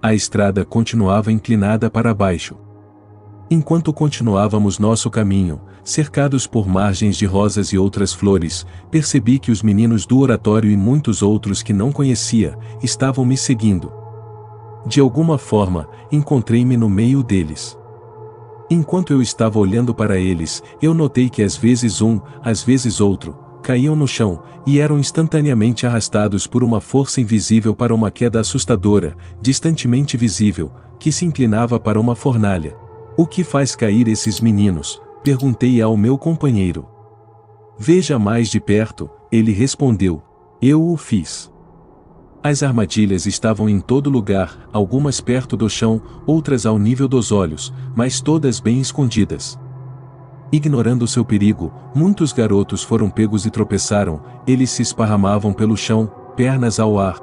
A estrada continuava inclinada para baixo. Enquanto continuávamos nosso caminho, cercados por margens de rosas e outras flores, percebi que os meninos do oratório e muitos outros que não conhecia, estavam me seguindo. De alguma forma, encontrei-me no meio deles. Enquanto eu estava olhando para eles, eu notei que às vezes um, às vezes outro, caíam no chão, e eram instantaneamente arrastados por uma força invisível para uma queda assustadora, distantemente visível, que se inclinava para uma fornalha. O que faz cair esses meninos? Perguntei ao meu companheiro. Veja mais de perto, ele respondeu. Eu o fiz. As armadilhas estavam em todo lugar, algumas perto do chão, outras ao nível dos olhos, mas todas bem escondidas. Ignorando seu perigo, muitos garotos foram pegos e tropeçaram, eles se esparramavam pelo chão, pernas ao ar.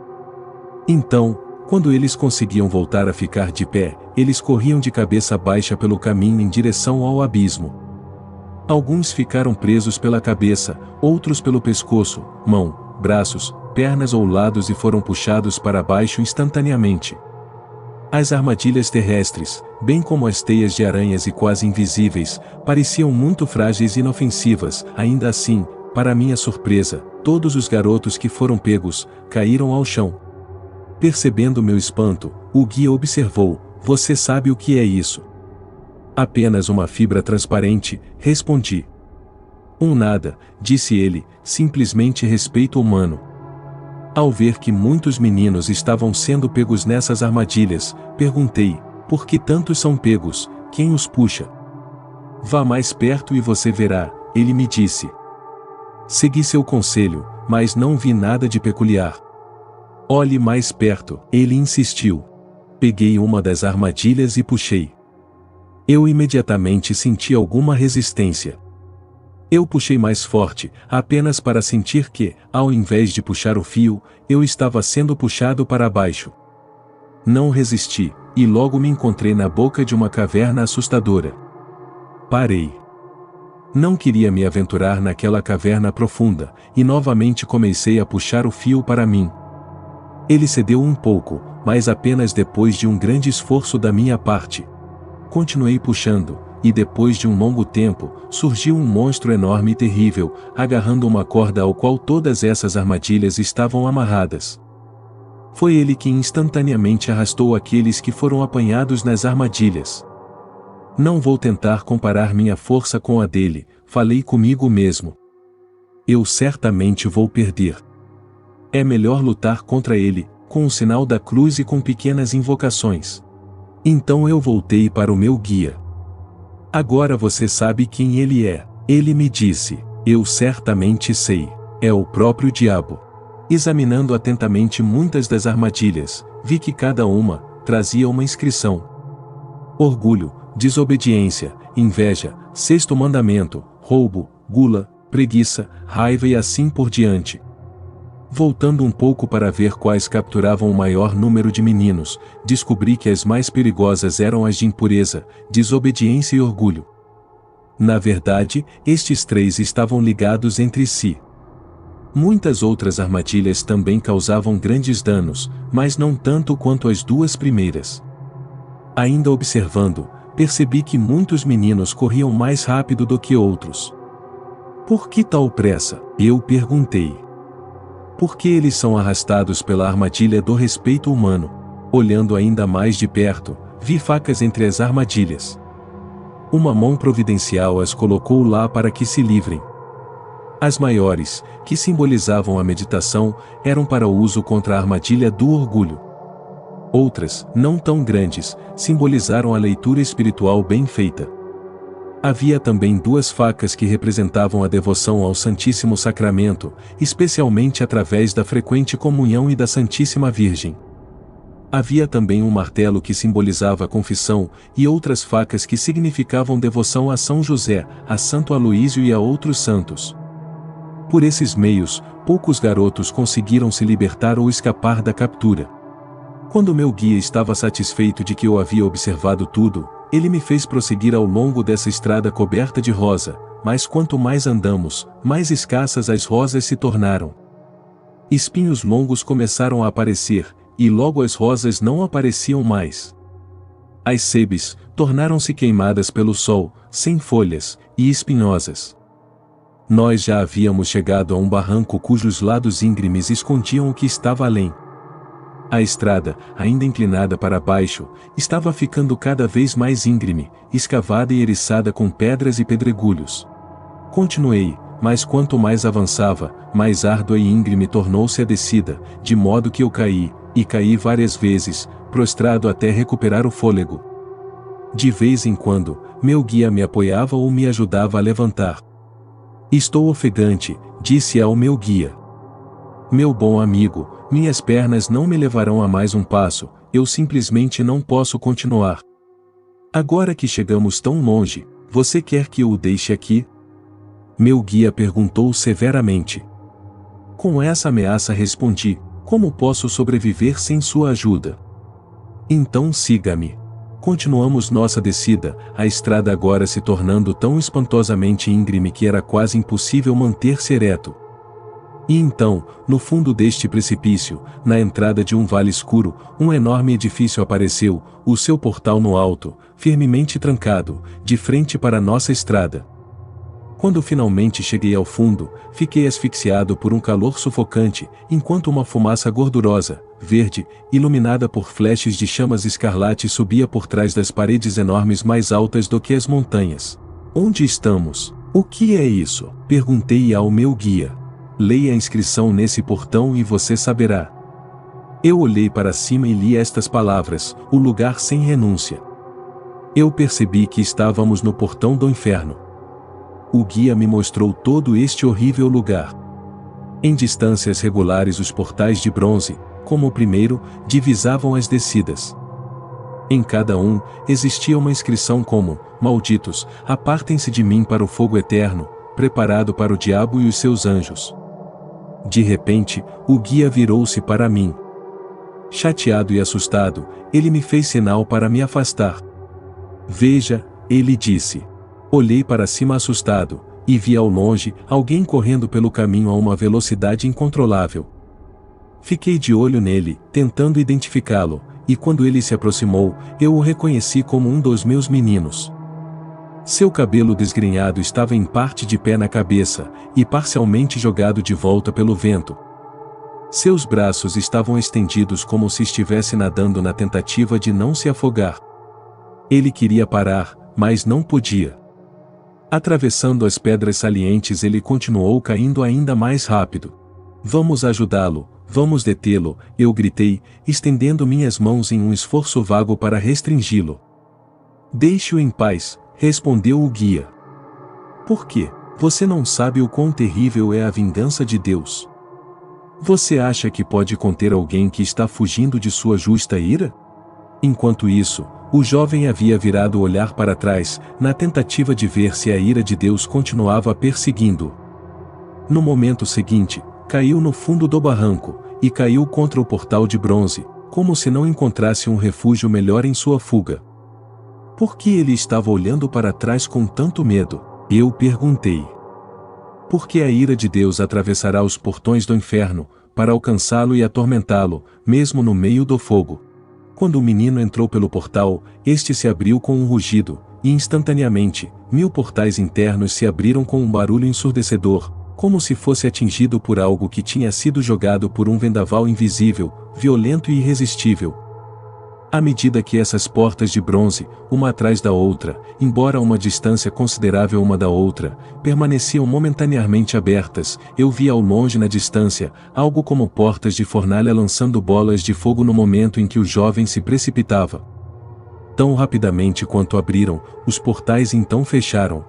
Então, quando eles conseguiam voltar a ficar de pé, eles corriam de cabeça baixa pelo caminho em direção ao abismo. Alguns ficaram presos pela cabeça, outros pelo pescoço, mão, braços, pernas ou lados e foram puxados para baixo instantaneamente. As armadilhas terrestres, bem como as teias de aranhas e quase invisíveis, pareciam muito frágeis e inofensivas. Ainda assim, para minha surpresa, todos os garotos que foram pegos, caíram ao chão. Percebendo meu espanto, o guia observou: você sabe o que é isso? Apenas uma fibra transparente, respondi. Nada, disse ele, simplesmente respeito humano. Ao ver que muitos meninos estavam sendo pegos nessas armadilhas, perguntei: por que tantos são pegos? Quem os puxa? Vá mais perto e você verá, ele me disse. Segui seu conselho, mas não vi nada de peculiar. Olhe mais perto, ele insistiu. Peguei uma das armadilhas e puxei. Eu imediatamente senti alguma resistência. Eu puxei mais forte, apenas para sentir que, ao invés de puxar o fio, eu estava sendo puxado para baixo. Não resisti, e logo me encontrei na boca de uma caverna assustadora. Parei. Não queria me aventurar naquela caverna profunda, e novamente comecei a puxar o fio para mim. Ele cedeu um pouco, mas apenas depois de um grande esforço da minha parte. Continuei puxando, e depois de um longo tempo, surgiu um monstro enorme e terrível, agarrando uma corda ao qual todas essas armadilhas estavam amarradas. Foi ele que instantaneamente arrastou aqueles que foram apanhados nas armadilhas. Não vou tentar comparar minha força com a dele, falei comigo mesmo. Eu certamente vou perder. É melhor lutar contra ele, com o sinal da cruz e com pequenas invocações. Então eu voltei para o meu guia. Agora você sabe quem ele é, ele me disse. Eu certamente sei. É o próprio diabo. Examinando atentamente muitas das armadilhas, vi que cada uma trazia uma inscrição. Orgulho, desobediência, inveja, sexto mandamento, roubo, gula, preguiça, raiva e assim por diante. Voltando um pouco para ver quais capturavam o maior número de meninos, descobri que as mais perigosas eram as de impureza, desobediência e orgulho. Na verdade, estes três estavam ligados entre si. Muitas outras armadilhas também causavam grandes danos, mas não tanto quanto as duas primeiras. Ainda observando, percebi que muitos meninos corriam mais rápido do que outros. Por que tal pressa? Eu perguntei. Porque eles são arrastados pela armadilha do respeito humano. Olhando ainda mais de perto, vi facas entre as armadilhas. Uma mão providencial as colocou lá para que se livrem. As maiores, que simbolizavam a meditação, eram para o uso contra a armadilha do orgulho. Outras, não tão grandes, simbolizaram a leitura espiritual bem feita. Havia também duas facas que representavam a devoção ao Santíssimo Sacramento, especialmente através da frequente comunhão e da Santíssima Virgem. Havia também um martelo que simbolizava a confissão, e outras facas que significavam devoção a São José, a Santo Aloísio e a outros santos. Por esses meios, poucos garotos conseguiram se libertar ou escapar da captura. Quando meu guia estava satisfeito de que eu havia observado tudo, ele me fez prosseguir ao longo dessa estrada coberta de rosa, mas quanto mais andamos, mais escassas as rosas se tornaram. Espinhos longos começaram a aparecer, e logo as rosas não apareciam mais. As sebes tornaram-se queimadas pelo sol, sem folhas, e espinhosas. Nós já havíamos chegado a um barranco cujos lados íngremes escondiam o que estava além. A estrada, ainda inclinada para baixo, estava ficando cada vez mais íngreme, escavada e eriçada com pedras e pedregulhos. Continuei, mas quanto mais avançava, mais árdua e íngreme tornou-se a descida, de modo que eu caí, e caí várias vezes, prostrado até recuperar o fôlego. De vez em quando, meu guia me apoiava ou me ajudava a levantar. Estou ofegante, disse ao meu guia. Meu bom amigo, minhas pernas não me levarão a mais um passo, eu simplesmente não posso continuar. Agora que chegamos tão longe, você quer que eu o deixe aqui? Meu guia perguntou severamente. Com essa ameaça respondi, como posso sobreviver sem sua ajuda? Então siga-me. Continuamos nossa descida, a estrada agora se tornando tão espantosamente íngreme que era quase impossível manter-se ereto. E então, no fundo deste precipício, na entrada de um vale escuro, um enorme edifício apareceu, o seu portal no alto, firmemente trancado, de frente para nossa estrada. Quando finalmente cheguei ao fundo, fiquei asfixiado por um calor sufocante, enquanto uma fumaça gordurosa, verde, iluminada por flashes de chamas escarlate subia por trás das paredes enormes mais altas do que as montanhas. Onde estamos? O que é isso? Perguntei ao meu guia. Leia a inscrição nesse portão e você saberá. Eu olhei para cima e li estas palavras, o lugar sem renúncia. Eu percebi que estávamos no portão do inferno. O guia me mostrou todo este horrível lugar. Em distâncias regulares os portais de bronze, como o primeiro, divisavam as descidas. Em cada um, existia uma inscrição como, malditos, apartem-se de mim para o fogo eterno, preparado para o diabo e os seus anjos. De repente, o guia virou-se para mim. Chateado e assustado, ele me fez sinal para me afastar. Veja, ele disse. Olhei para cima assustado, e vi ao longe alguém correndo pelo caminho a uma velocidade incontrolável. Fiquei de olho nele, tentando identificá-lo, e quando ele se aproximou, eu o reconheci como um dos meus meninos. Seu cabelo desgrenhado estava em parte de pé na cabeça, e parcialmente jogado de volta pelo vento. Seus braços estavam estendidos como se estivesse nadando na tentativa de não se afogar. Ele queria parar, mas não podia. Atravessando as pedras salientes ele continuou caindo ainda mais rápido. Vamos ajudá-lo, vamos detê-lo, eu gritei, estendendo minhas mãos em um esforço vago para restringi-lo. Deixe-o em paz, respondeu o guia. Por quê? Você não sabe o quão terrível é a vingança de Deus. Você acha que pode conter alguém que está fugindo de sua justa ira? Enquanto isso, o jovem havia virado o olhar para trás, na tentativa de ver se a ira de Deus continuava perseguindo-o. No momento seguinte, caiu no fundo do barranco, e caiu contra o portal de bronze, como se não encontrasse um refúgio melhor em sua fuga. Por que ele estava olhando para trás com tanto medo? Eu perguntei. Porque a ira de Deus atravessará os portões do inferno, para alcançá-lo e atormentá-lo, mesmo no meio do fogo. Quando o menino entrou pelo portal, este se abriu com um rugido, e instantaneamente, 1000 portais internos se abriram com um barulho ensurdecedor, como se fosse atingido por algo que tinha sido jogado por um vendaval invisível, violento e irresistível. À medida que essas portas de bronze, uma atrás da outra, embora a uma distância considerável uma da outra, permaneciam momentaneamente abertas, eu vi ao longe na distância, algo como portas de fornalha lançando bolas de fogo no momento em que o jovem se precipitava. Tão rapidamente quanto abriram, os portais então fecharam.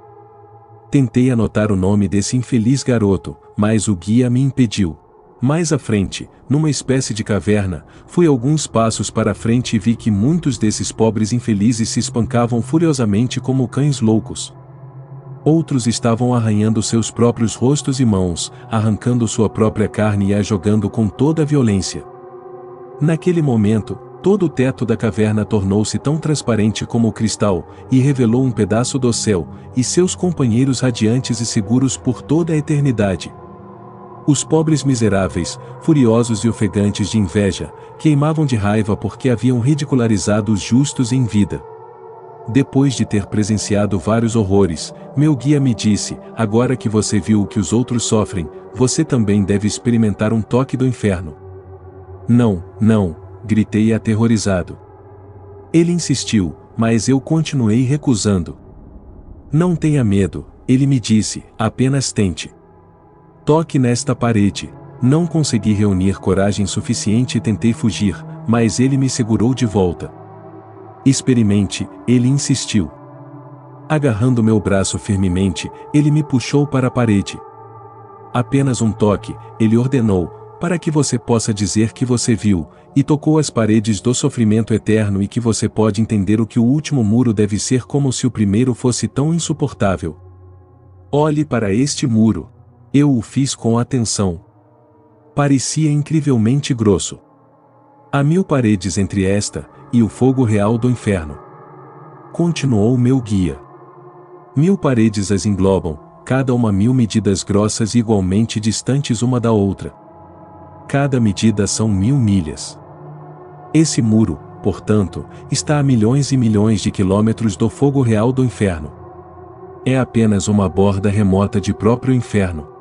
Tentei anotar o nome desse infeliz garoto, mas o guia me impediu. Mais à frente, numa espécie de caverna, fui alguns passos para a frente e vi que muitos desses pobres infelizes se espancavam furiosamente como cães loucos. Outros estavam arranhando seus próprios rostos e mãos, arrancando sua própria carne e a jogando com toda a violência. Naquele momento, todo o teto da caverna tornou-se tão transparente como o cristal, e revelou um pedaço do céu, e seus companheiros radiantes e seguros por toda a eternidade. Os pobres miseráveis, furiosos e ofegantes de inveja, queimavam de raiva porque haviam ridicularizado os justos em vida. Depois de ter presenciado vários horrores, meu guia me disse: agora que você viu o que os outros sofrem, você também deve experimentar um toque do inferno. Não, não, gritei aterrorizado. Ele insistiu, mas eu continuei recusando. Não tenha medo, ele me disse, apenas tente. Toque nesta parede. Não consegui reunir coragem suficiente e tentei fugir, mas ele me segurou de volta. Experimente, ele insistiu. Agarrando meu braço firmemente, ele me puxou para a parede. Apenas um toque, ele ordenou, para que você possa dizer que você viu, e tocou as paredes do sofrimento eterno e que você pode entender o que o último muro deve ser como se o primeiro fosse tão insuportável. Olhe para este muro. Eu o fiz com atenção. Parecia incrivelmente grosso. Há 1000 paredes entre esta e o fogo real do inferno. Continuou meu guia. 1000 paredes as englobam, cada uma 1000 medidas grossas e igualmente distantes uma da outra. Cada medida são 1000 milhas. Esse muro, portanto, está a milhões e milhões de quilômetros do fogo real do inferno. É apenas uma borda remota de próprio inferno.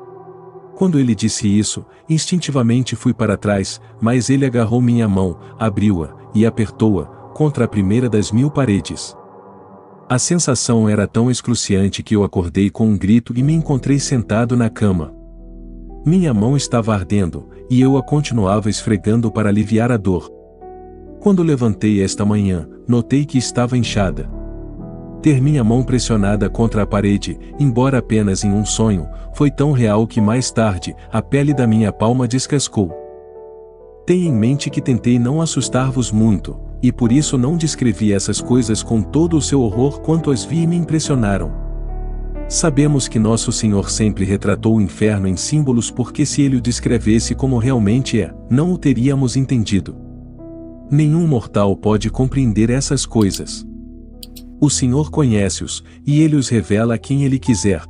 Quando ele disse isso, instintivamente fui para trás, mas ele agarrou minha mão, abriu-a, e apertou-a, contra a primeira das 1000 paredes. A sensação era tão excruciante que eu acordei com um grito e me encontrei sentado na cama. Minha mão estava ardendo, e eu a continuava esfregando para aliviar a dor. Quando levantei esta manhã, notei que estava inchada. Ter minha mão pressionada contra a parede, embora apenas em um sonho, foi tão real que mais tarde, a pele da minha palma descascou. Tenha em mente que tentei não assustar-vos muito, e por isso não descrevi essas coisas com todo o seu horror quanto as vi e me impressionaram. Sabemos que Nosso Senhor sempre retratou o inferno em símbolos porque se ele o descrevesse como realmente é, não o teríamos entendido. Nenhum mortal pode compreender essas coisas. O Senhor conhece-os, e ele os revela a quem ele quiser.